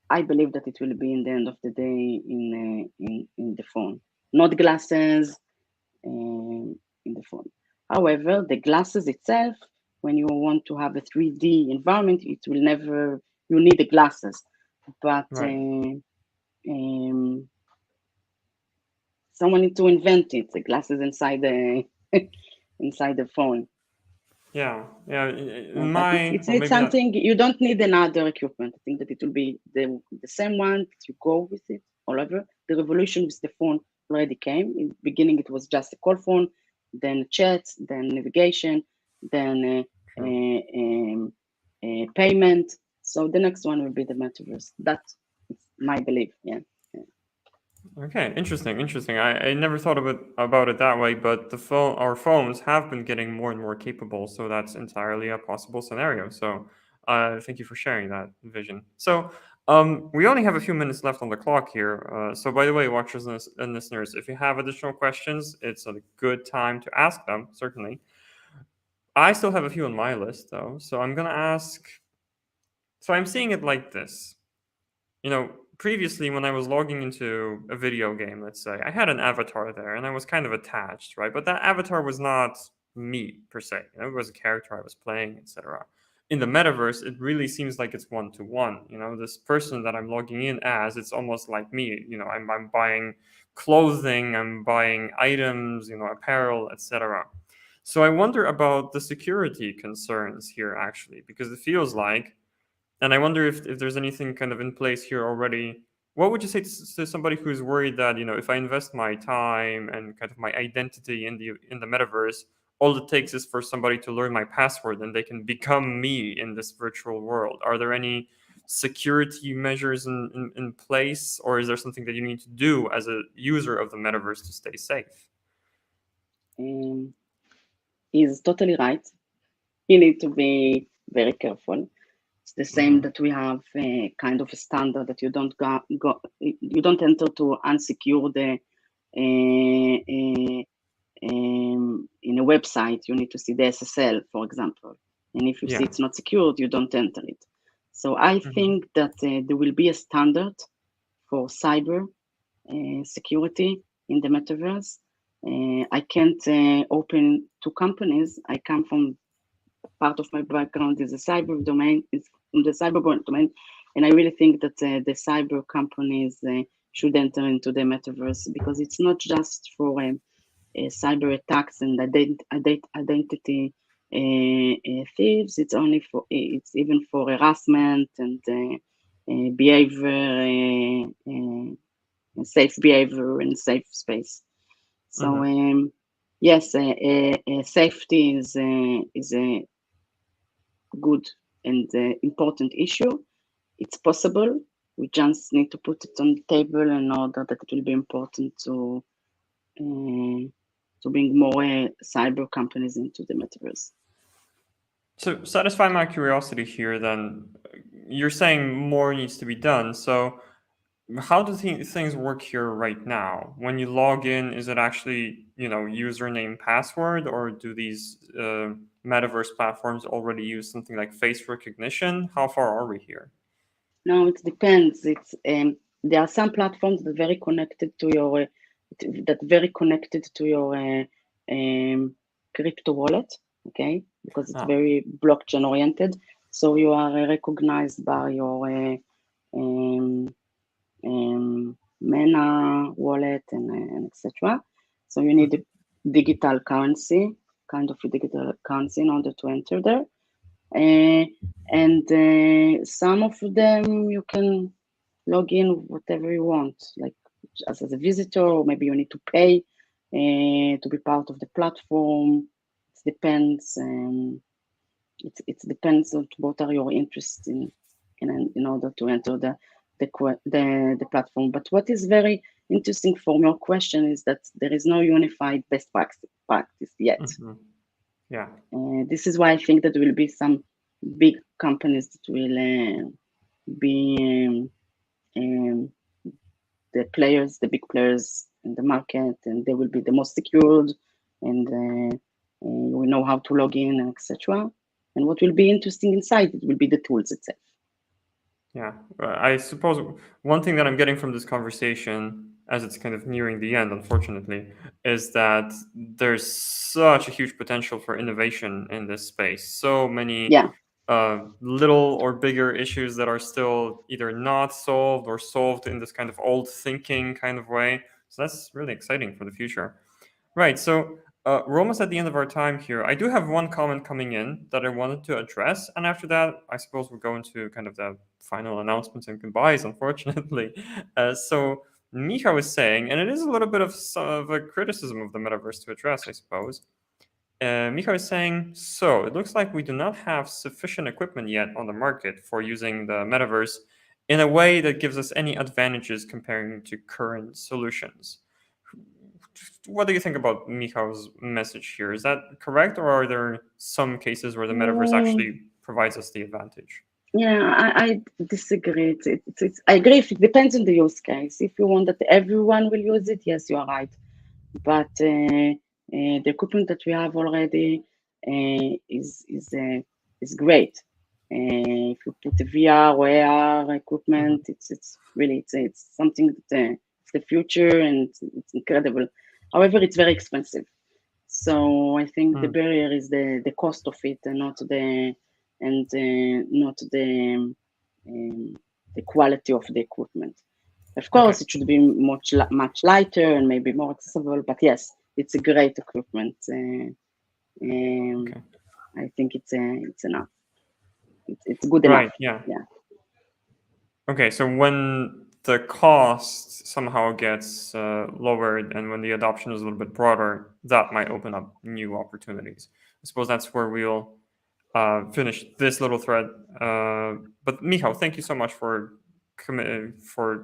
I believe that it will be in the end of the day in the phone, not glasses in the phone. However, the glasses itself, when you want to have a 3D environment, it will never, you need the glasses. But Right. Someone need to invent it, the glasses inside the inside the phone. Yeah. Yeah. But it's something you don't need another equipment. I think that it will be the same one that you go with it. However, the revolution with the phone already came. In the beginning, it was just a call phone, then chat, then navigation, then payment. So the next one will be the metaverse. That's my belief. Yeah. Okay, interesting. I never thought about it that way, but our phones have been getting more and more capable, so that's entirely a possible scenario. So, thank you for sharing that vision. So, we only have a few minutes left on the clock here. So, by the way, watchers and listeners, if you have additional questions, it's a good time to ask them. Certainly, I still have a few on my list though, so I'm gonna ask. So, I'm seeing it like this. You know, previously when I was logging into a video game, let's say, I had an avatar there and I was kind of attached, right? But that avatar was not me per se. You know, it was a character I was playing, etc. In the metaverse, it really seems like it's one to one. You know, this person that I'm logging in as, it's almost like me. You know, I'm buying clothing, I'm buying items, you know, apparel, etc. So I wonder about the security concerns here actually, because it feels like, and I wonder if there's anything kind of in place here already. What would you say to somebody who's worried that, you know, if I invest my time and kind of my identity in the metaverse, all it takes is for somebody to learn my password and they can become me in this virtual world? Are there any security measures in place, or is there something that you need to do as a user of the metaverse to stay safe? He's totally right. You need to be very careful. It's the same that we have a kind of a standard that you don't you don't enter to unsecure the in a website. You need to see the SSL, for example, and if you see Yeah. it's not secured, you don't enter it. So I think that there will be a standard for cyber security in the metaverse. I can't open two companies. I come from part of my background is the cyber domain, is in the cyber domain, and I really think that the cyber companies should enter into the metaverse, because it's not just for cyber attacks and identity thieves. It's even for harassment and behavior, safe behavior and safe space. So yes, safety is a good and important issue. It's possible. We just need to put it on the table in order that it will be important to bring more cyber companies into the metaverse. So satisfy my curiosity here then. You're saying more needs to be done. So how do things work here right now? When you log in, is it actually, username, password, or do these metaverse platforms already use something like face recognition? How far are we here? No, it depends. It's there are some platforms that are very connected to your crypto wallet, okay? Because it's very blockchain oriented. So you are recognized by your MENA wallet and etc. So you need a digital currency, kind of a digital currency in order to enter there. And some of them you can log in whatever you want, like as a visitor, or maybe you need to pay to be part of the platform. It depends. It depends on what are your interests in order to enter the platform. But what is very interesting from your question is that there is no unified best practice yet. Yeah. This is why I think that there will be some big companies that will be the big players in the market, and they will be the most secured, and we know how to log in, and etc. And what will be interesting inside it will be the tools itself. Yeah, I suppose one thing that I'm getting from this conversation, as it's kind of nearing the end, unfortunately, is that there's such a huge potential for innovation in this space. So many little or bigger issues that are still either not solved or solved in this kind of old thinking kind of way. So that's really exciting for the future. Right, so we're almost at the end of our time here. I do have one comment coming in that I wanted to address, and after that, I suppose we'll go into kind of the final announcements and goodbyes, unfortunately. So Micha was saying, and it is a little bit of a criticism of the metaverse to address, I suppose. Micha is saying, so it looks like we do not have sufficient equipment yet on the market for using the metaverse in a way that gives us any advantages comparing to current solutions. What do you think about Micha's message here? Is that correct, or are there some cases where the metaverse actually provides us the advantage? Yeah, I disagree. I agree if it depends on the use case. If you want that everyone will use it, yes, you are right. But the equipment that we have already is great. If you put the VR or AR equipment, it's really something that it's the future, and it's incredible. However, it's very expensive. So I think the barrier is the cost of it, and not the quality of the equipment. Of course, it should be much lighter and maybe more accessible. But yes, it's a great equipment. I think it's enough. It's good enough. Right. Yeah. Okay. So when the cost somehow gets lowered, and when the adoption is a little bit broader, that might open up new opportunities. I suppose that's where we'll finish this little thread. But Michał, thank you so much for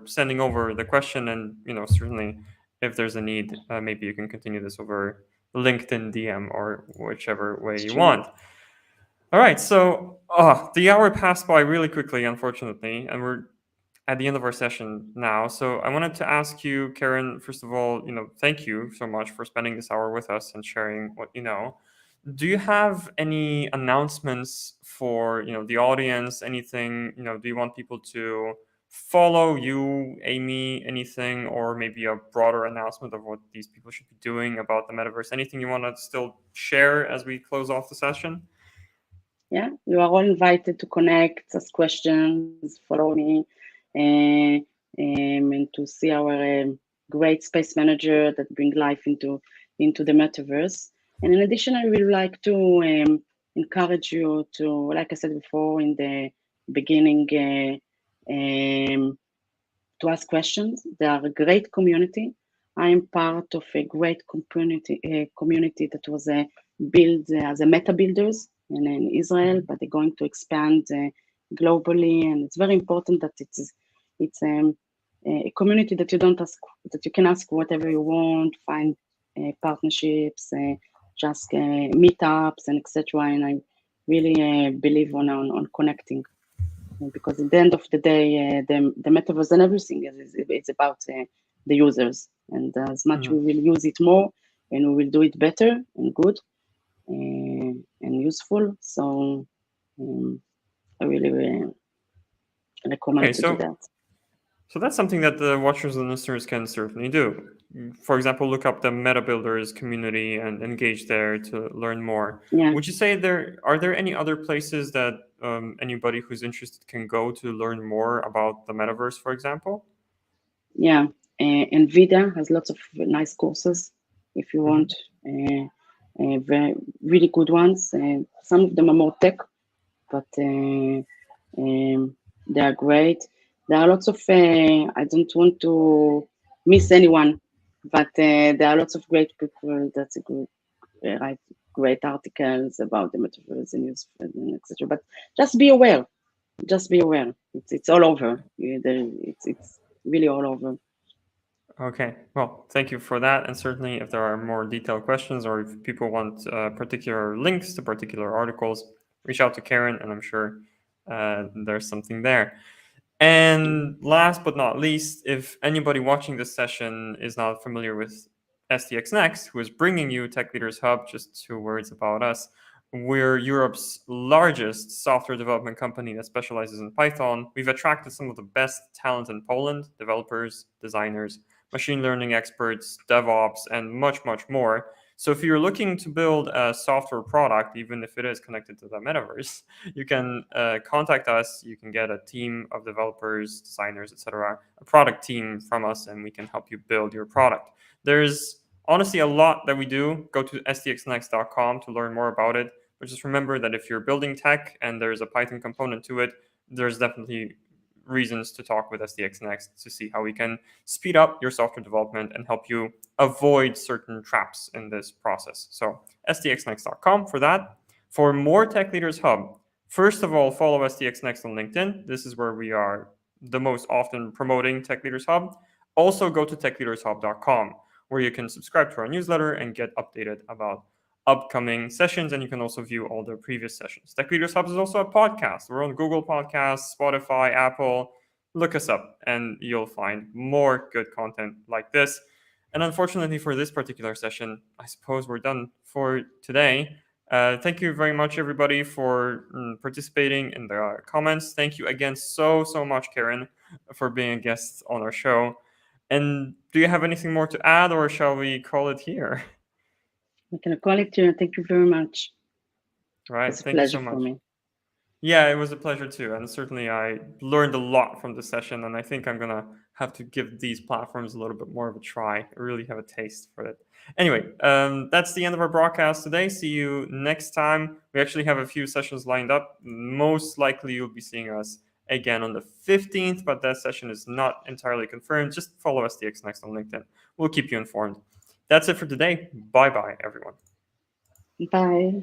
sending over the question, and certainly if there's a need, maybe you can continue this over LinkedIn DM or whichever way you want. All right, so the hour passed by really quickly, unfortunately, and we're at the end of our session now. So I wanted to ask you, Keren, first of all, thank you so much for spending this hour with us and sharing what you know. Do you have any announcements for the audience? Anything do you want people to follow you, AIME, anything, or maybe a broader announcement of what these people should be doing about the metaverse? Anything you want to still share as we close off the session? Yeah, you are all invited to connect, ask questions, follow me, and to see our great space manager that bring life into the metaverse. And in addition, I would like to encourage you to, like I said before in the beginning, to ask questions. They are a great community. I am part of a great community that was built as a meta builders in Israel, but they're going to expand globally, and it's very important that it's a community that you can ask whatever you want, find partnerships, just meetups and etc. And I really believe on connecting, because at the end of the day, the metaverse and everything is about the users, and as much we will use it more, and we will do it better and good and useful. So I really recommend to do that. So that's something that the watchers and listeners can certainly do. For example, look up the Meta Builders community and engage there to learn more. Yeah. Would you say are there any other places that anybody who's interested can go to learn more about the metaverse, for example? Yeah, Nvidia has lots of nice courses if you want, very really good ones. Some of them are more tech, but they are great. There are lots of, I don't want to miss anyone, but there are lots of great people that write great articles about the metaverse and news and etc. But just be aware. Just be aware. It's all over. It's really all over. Okay, well, thank you for that. And certainly, if there are more detailed questions or if people want particular links to particular articles, reach out to Keren, and I'm sure there's something there. And last but not least, if anybody watching this session is not familiar with STX Next, who is bringing you Tech Leaders Hub, just 2 words about us. We're Europe's largest software development company that specializes in Python. We've attracted some of the best talent in Poland, developers, designers, machine learning experts, DevOps, and much, much more. So if you're looking to build a software product, even if it is connected to the metaverse, you can contact us. You can get a team of developers, designers, etc., a product team from us, and we can help you build your product. There's honestly a lot that we do. Go to stxnext.com to learn more about it. But just remember that if you're building tech and there's a Python component to it, there's definitely reasons to talk with STX Next to see how we can speed up your software development and help you avoid certain traps in this process. So stxnext.com for that. For more Tech Leaders Hub, first of all, follow STX Next on LinkedIn. This is where we are the most often promoting Tech Leaders Hub. Also go to techleadershub.com, where you can subscribe to our newsletter and get updated about upcoming sessions, and you can also view all the previous sessions. Tech Leaders Hub is also a podcast. We're on Google Podcasts, Spotify, Apple. Look us up and you'll find more good content like this. And unfortunately for this particular session, I suppose we're done for today. Thank you very much, everybody, for participating in the comments. Thank you again so much, Keren, for being a guest on our show. And do you have anything more to add, or shall we call it here? We can call it here. Thank you very much. Right. It's a Thank you so pleasure much. for me. Yeah, it was a pleasure too. And certainly I learned a lot from the session. And I think I'm going to have to give these platforms a little bit more of a try. I really have a taste for it. Anyway, that's the end of our broadcast today. See you next time. We actually have a few sessions lined up. Most likely you'll be seeing us again on the 15th, but that session is not entirely confirmed. Just follow STX Next on LinkedIn. We'll keep you informed. That's it for today. Bye-bye, everyone. Bye.